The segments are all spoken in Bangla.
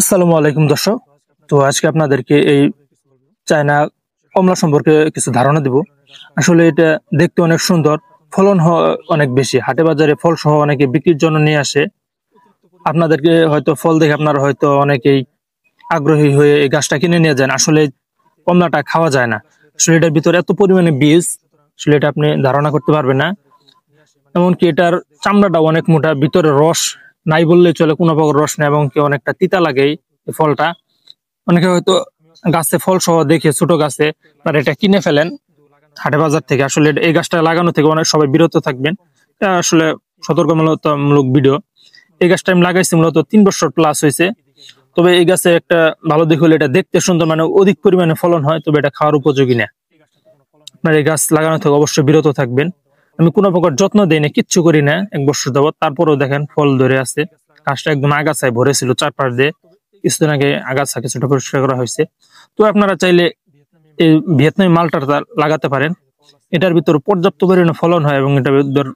আসসালামু আলাইকুম দর্শক। তো আজকে আপনাদেরকে এই চায়না কমলা সম্পর্কে কিছু ধারণা দিব। আসলে এটা দেখতে অনেক সুন্দর, ফলন অনেক বেশি। হাটে বাজারে ফল সহ অনেকে বিক্রির জন্য নিয়ে আসে। আপনাদেরকে হয়তো ফল দেখে আপনারা হয়তো অনেকেই আগ্রহী হয়ে এই গাছটা কিনে নিয়ে যান। আসলে কমলাটা খাওয়া যায় না। আসলে এটার ভিতরে এত পরিমাণে বীজ, আসলে এটা আপনি ধারণা করতে পারবেন না। এমনকি এটার চামড়াটা অনেক মোটা, ভিতরে রস নাই বললেই চলে, কোনো প্রকার রস নেই এবং কি অনেকটা তিতা লাগে এই ফলটা। অনেকে হয়তো গাছে ফল সহ দেখে ছোট গাছে তারা এটা কিনে ফেলেন হাটে বাজার থেকে। আসলে এই গাছটা লাগানো থেকে অনেক সবাই বিরত থাকবেন। এটা আসলে সতর্কতামূলক ভিডিও। এই গাছটা আমি লাগাইছি মূলত 3 বছর প্লাস হয়েছে। তবে এই গাছে একটা ভালো দিক হলো এটা দেখতে সুন্দর, মানে অধিক পরিমাণে ফলন হয়, তবে এটা খাওয়ার উপযোগী না। আপনার এই গাছ লাগানো থেকে অবশ্যই বিরত থাকবেন। আমি কোনো প্রকার যত্ন দেই না, কিচ্ছু করি না 1 বছর যাবত, তারপরেও দেখেন ফল ধরে আছে। গাছটা একদম আগাছায় ভরে ছিল চারপাশ দিয়ে। কিছুদিন আগে আগাছা কিছুটা পরিষ্কার করা হয়েছে। তো আপনারা চাইলে এই ভিয়েতনামি মালটা লাগাতে পারেন। এটার ভিতর পর্যাপ্ত পরিমাণে ফলন হয় এবং এটার ভিতর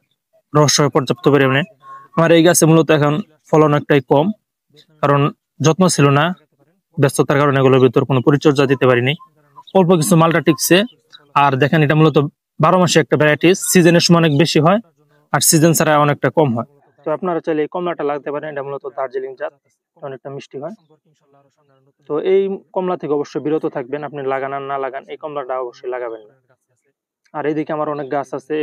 রস হয় পর্যাপ্ত পরিমাণে। আমার এই গাছে মূলত এখন ফলন একটাই কম, কারণ যত্ন ছিল না, ব্যস্ততার কারণে এগুলোর ভিতর কোনো পরিচর্যা দিতে পারিনি। অল্প কিছু মালটা টিকছে। আর দেখেন এটা মূলত 12 মাসে একটা ভ্যারাইটিস, সিজনের সময় অনেক বেশি হয় আর সিজন ছাড়া অনেকটা কম হয়। তো আপনারা চাইলে এই কমলাটা লাগাতে পারেন। এটা মূলত দার্জিলিং জাত, অনেকটা মিষ্টি হয়। তো এই কমলা থেকে অবশ্যই বিরত থাকবেন। আপনি লাগান আর না লাগান, এই কমলাটা অবশ্যই লাগাবেন না। আর এইদিকে আমার অনেক গাছ আছে।